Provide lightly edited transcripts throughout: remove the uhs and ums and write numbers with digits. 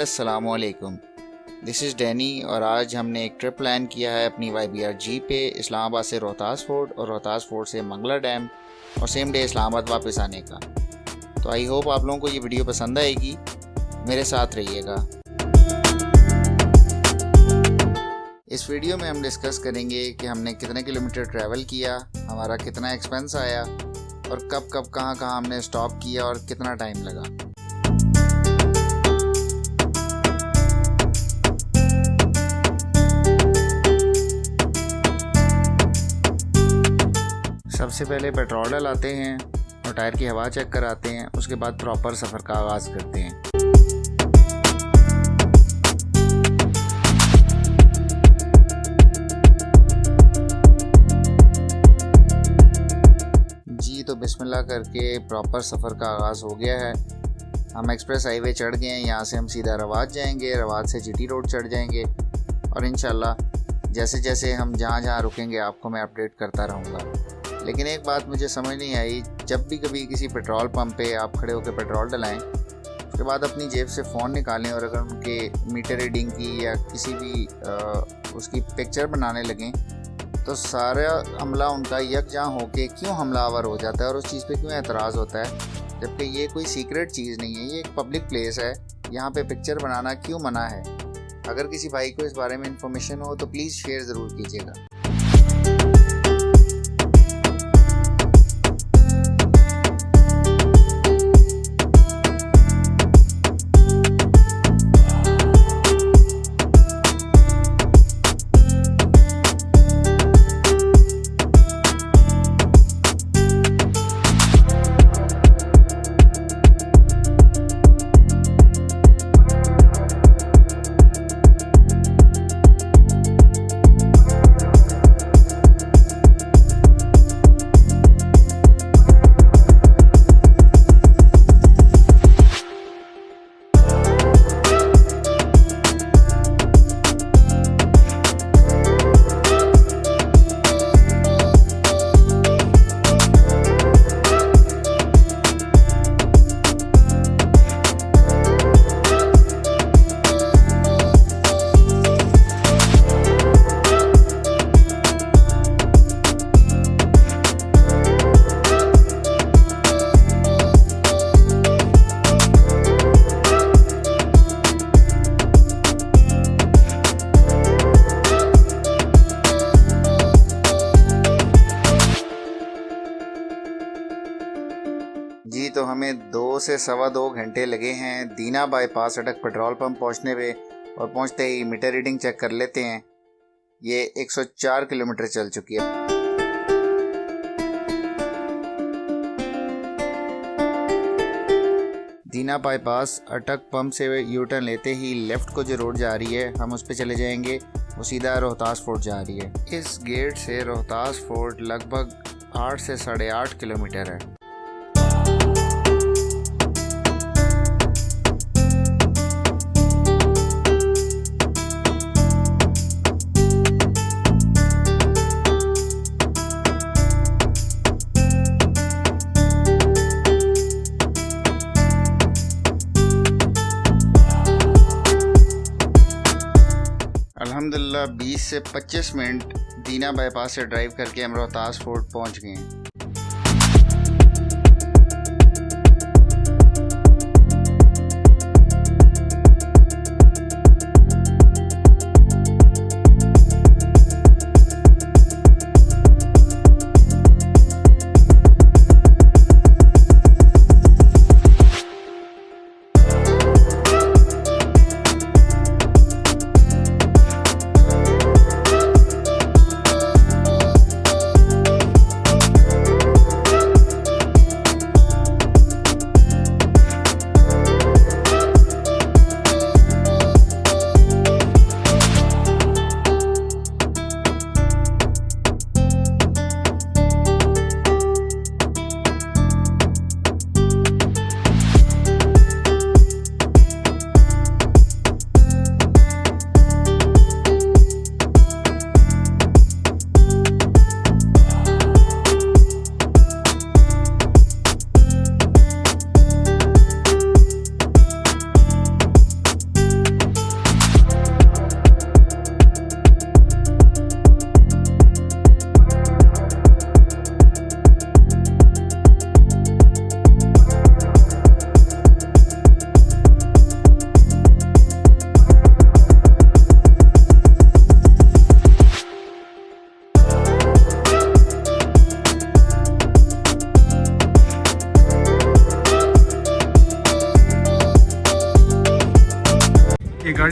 अस्सलामुअलैकुम, this is Danny और आज हमने एक ट्रिप प्लान किया है अपनी YBR-G पे इस्लामाबाद से रोहतास फोर्ट और रोहतास फोर्ट से मंगला डैम और सेम डे इस्लामाबाद वापस आने का। तो आई होप आप लोगों को ये वीडियो पसंद आएगी, मेरे साथ रहिएगा। इस वीडियो में हम डिस्कस करेंगे कि हमने कितने किलोमीटर ट्रैवल किया, हमारा कितना एक्सपेंस आया और कब कब कहाँ हमने स्टॉप किया और कितना टाइम लगा। सबसे पहले पेट्रोल डलाते हैं और टायर की हवा चेक कराते हैं, उसके बाद प्रॉपर सफ़र का आगाज़ करते हैं। जी तो बिस्मिल्लाह करके प्रॉपर सफ़र का आगाज़ हो गया है। हम एक्सप्रेस हाईवे चढ़ गए हैं, यहाँ से हम सीधा रवात जाएंगे, रवात से GT रोड चढ़ जाएंगे और इंशाल्लाह जैसे जैसे हम जहाँ रुकेंगे आपको मैं अपडेट करता रहूँगा। लेकिन एक बात मुझे समझ नहीं आई, जब भी कभी किसी पेट्रोल पंप पे आप खड़े होकर पेट्रोल डलाएं, उसके बाद अपनी जेब से फ़ोन निकालें और अगर उनके मीटर रीडिंग की या किसी भी उसकी पिक्चर बनाने लगें तो सारा अमला उनका यकजां होके क्यों हमलावर हो जाता है और उस चीज़ पे क्यों एतराज़ होता है, जबकि ये कोई सीक्रेट चीज़ नहीं है, ये एक पब्लिक प्लेस है, यहाँ पे पिक्चर बनाना क्यों मना है। अगर किसी भाई को इस बारे में इंफॉर्मेशन हो तो प्लीज़ शेयर ज़रूर कीजिएगा। जी तो हमें 2 से सवा 2 घंटे लगे हैं दीना बाईपास अटक पेट्रोल पंप पहुंचने पे और पहुंचते ही मीटर रीडिंग चेक कर लेते हैं। ये 104 किलोमीटर चल चुकी है। दीना बाईपास अटक पंप से यू टर्न लेते ही लेफ़्ट को जो रोड जा रही है हम उस पर चले जाएंगे, वो सीधा रोहतास फोर्ट जा रही है। इस गेट से रोहतास फोर्ट लगभग 8 से 8.5 किलोमीटर है। अल्हम्दुलिल्लाह 20 से 25 मिनट दीना बाईपास से ड्राइव करके हम रोहतास फोर्ट पहुंच गए हैं।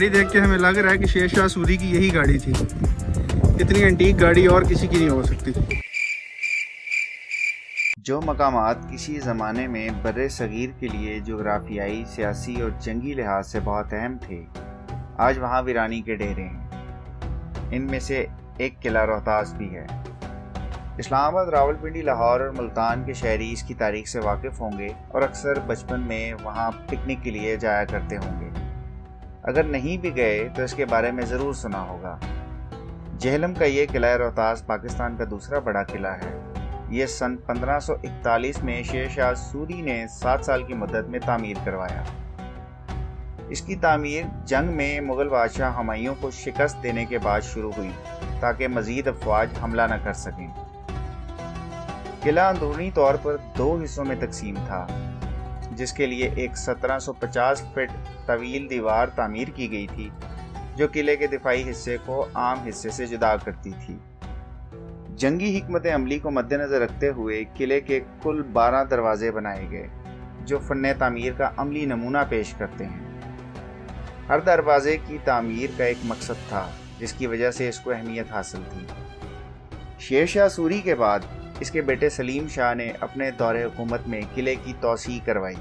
गाड़ी देख के हमें लग रहा है कि शेर शाह सूरी की यही गाड़ी थी। इतनी एंटीक गाड़ी और किसी की नहीं हो सकती। जो मकामात किसी ज़माने में बर्रे सगीर के लिए जोग्राफियाई, सियासी और जंगी लिहाज से बहुत अहम थे, आज वहाँ वीरानी के डेरे हैं। इनमें से एक किला रोहतास भी है। इस्लामाबाद, रावलपिंडी, लाहौर और मुल्तान के शहरी इसकी तारीख से वाकिफ़ होंगे और अक्सर बचपन में वहाँ पिकनिक के लिए जाया करते होंगे। अगर नहीं भी गए तो इसके बारे में ज़रूर सुना होगा। जेहलम का ये किला रोहतास पाकिस्तान का दूसरा बड़ा किला है। ये सन 1541 में शेर शाह सूरी ने 7 साल की मुद्दत में तामीर करवाया। इसकी तामीर जंग में मुग़ल बादशाह हुमायूं को शिकस्त देने के बाद शुरू हुई ताकि मज़ीद अफवाज हमला न कर सकें। किला अंदरूनी तौर पर 2 हिस्सों में तकसीम था, जिसके लिए एक 1750 फीट तवील दीवार तामीर की गई थी जो किले के दिफाई हिस्से को आम हिस्से से जुदा करती थी। जंगी हिकमत अमली को मद्देनज़र रखते हुए किले के कुल 12 दरवाजे बनाए गए जो फ़न्ने तामीर का अमली नमूना पेश करते हैं। हर दरवाजे की तामीर का एक मकसद था जिसकी वजह से इसको अहमियत हासिल थी। शेर शाह सूरी के बाद इसके बेटे सलीम शाह ने अपने दौरे हुकूमत में किले की तौसी करवाई।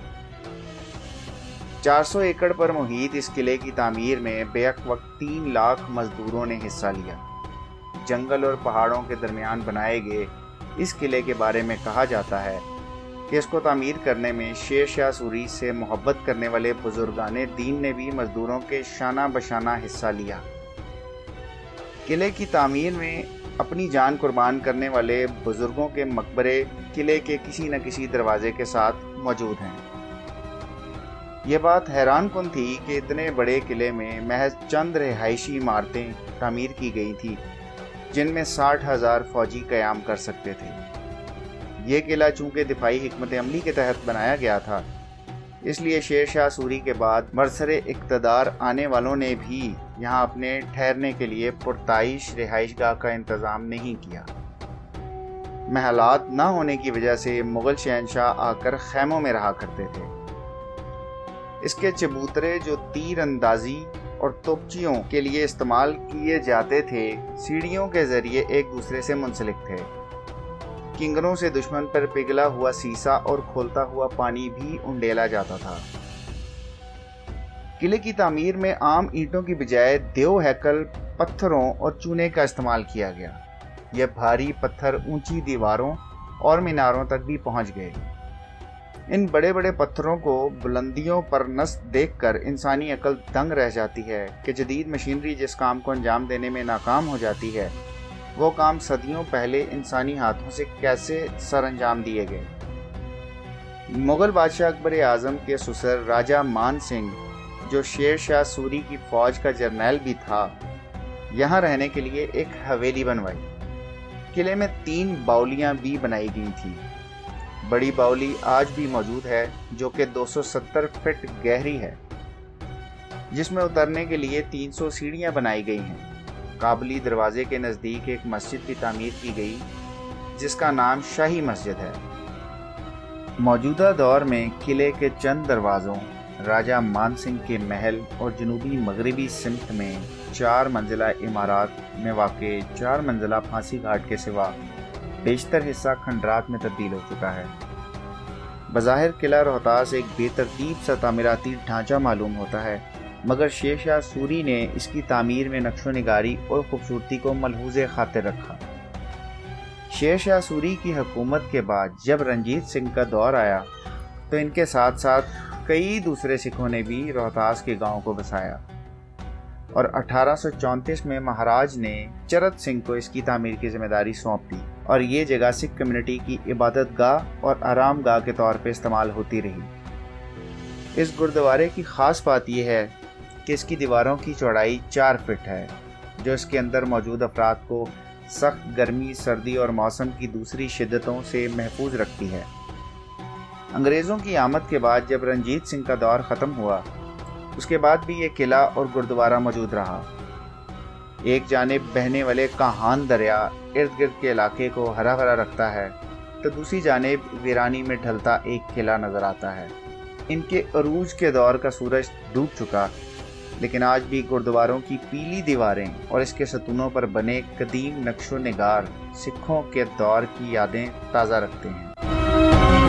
400 एकड़ पर मुहीत इस किले की तामीर में बेक वक्त 3 लाख मजदूरों ने हिस्सा लिया। जंगल और पहाड़ों के दरमियान बनाए गए इस किले के बारे में कहा जाता है कि इसको तामीर करने में शेर शाह सूरी से मोहब्बत करने वाले बुजुर्गाने दीन ने भी मजदूरों के शाना बशाना हिस्सा लिया। किले की तामीर में अपनी जान कुर्बान करने वाले बुजुर्गों के मकबरे किले के किसी न किसी दरवाजे के साथ मौजूद हैं। ये बात हैरान कुन थी कि इतने बड़े किले में महज चंद रिहायशी इमारतें तामीर की गई थी जिनमें 60,000 फौजी क़याम कर सकते थे। ये किला चूँकि दिफाई हिकमत अमली के तहत बनाया गया था, इसलिए शेर शाह सूरी के बाद बरसरे इक़्तिदार आने वालों ने भी यहाँ अपने ठहरने के लिए पुरताइश रिहाइशगाह का इंतज़ाम नहीं किया। महलात न होने की वजह से मुग़ल शहंशाह आकर खैमों में रहा करते थे। इसके चबूतरे जो तीर अंदाजी और तोपचियों के लिए इस्तेमाल किए जाते थे, सीढ़ियों के ज़रिए एक दूसरे से मुंसलिक थे। किंगरों से दुश्मन पर पिघला हुआ सीसा और खोलता हुआ पानी भी उंडेला जाता था। किले की तामीर में आम ईंटों की बजाय देव हैकल पत्थरों और चूने का इस्तेमाल किया गया। यह भारी पत्थर ऊंची दीवारों और मीनारों तक भी पहुंच गए। इन बड़े बड़े पत्थरों को बुलंदियों पर नस्ब देखकर इंसानी अकल दंग रह जाती है कि जदीद मशीनरी जिस काम को अंजाम देने में नाकाम हो जाती है, वो काम सदियों पहले इंसानी हाथों से कैसे सरअंजाम दिए गए। मुग़ल बादशाह अकबर आज़म के ससुर राजा मान सिंह, जो शेर शाह सूरी की फ़ौज का जर्नैल भी था, यहाँ रहने के लिए एक हवेली बनवाई। किले में 3 बाउलियाँ भी बनाई गई थी। बड़ी बाउली आज भी मौजूद है जो कि 270 फीट गहरी है, जिसमें उतरने के लिए 300 सीढ़ियाँ बनाई गई हैं। काबली दरवाजे के नज़दीक एक मस्जिद भी तामीर की गई जिसका नाम शाही मस्जिद है। मौजूदा दौर में किले के चंद दरवाज़ों, राजा मान सिंह के महल और जनूबी मगरबी सिमत में 4 मंजिला इमारत में वाक़े 4 मंजिला फांसी घाट के सिवा बेशतर हिस्सा खंडरात में तब्दील हो चुका है। बज़ाहिर किला रोहतास एक बेतरतीब सा तामीराती ढांचा मालूम होता है, मगर शेर शाह सूरी ने इसकी तामीर में नक्शो निगारी और खूबसूरती को मलहूज़े खातिर रखा। शेर शाह सूरी की हुकूमत के बाद जब रंजीत सिंह का दौर आया तो इनके साथ साथ कई दूसरे सिखों ने भी रोहतास के गाँव को बसाया और 1834 में महाराज ने चरत सिंह को इसकी तामीर की जिम्मेदारी सौंप दी और ये जगह सिख कम्युनिटी की इबादत गाह और आराम गाह के तौर पे इस्तेमाल होती रही। इस गुरुद्वारे की ख़ास बात यह है कि इसकी दीवारों की चौड़ाई 4 फीट है, जो इसके अंदर मौजूद अफराद को सख्त गर्मी, सर्दी और मौसम की दूसरी शिद्दतों से महफूज रखती है। अंग्रेज़ों की आमद के बाद जब रंजीत सिंह का दौर ख़त्म हुआ, उसके बाद भी ये किला और गुरुद्वारा मौजूद रहा। एक जानिब बहने वाले काहान दरिया इर्द गिर्द के इलाके को हरा भरा रखता है, तो दूसरी जानिब वीरानी में ढलता एक किला नज़र आता है। इनके अरूज के दौर का सूरज डूब चुका, लेकिन आज भी गुरुद्वारों की पीली दीवारें और इसके सतूनों पर बने कदीम नक्शो निगार सिखों के दौर की यादें ताज़ा रखते हैं।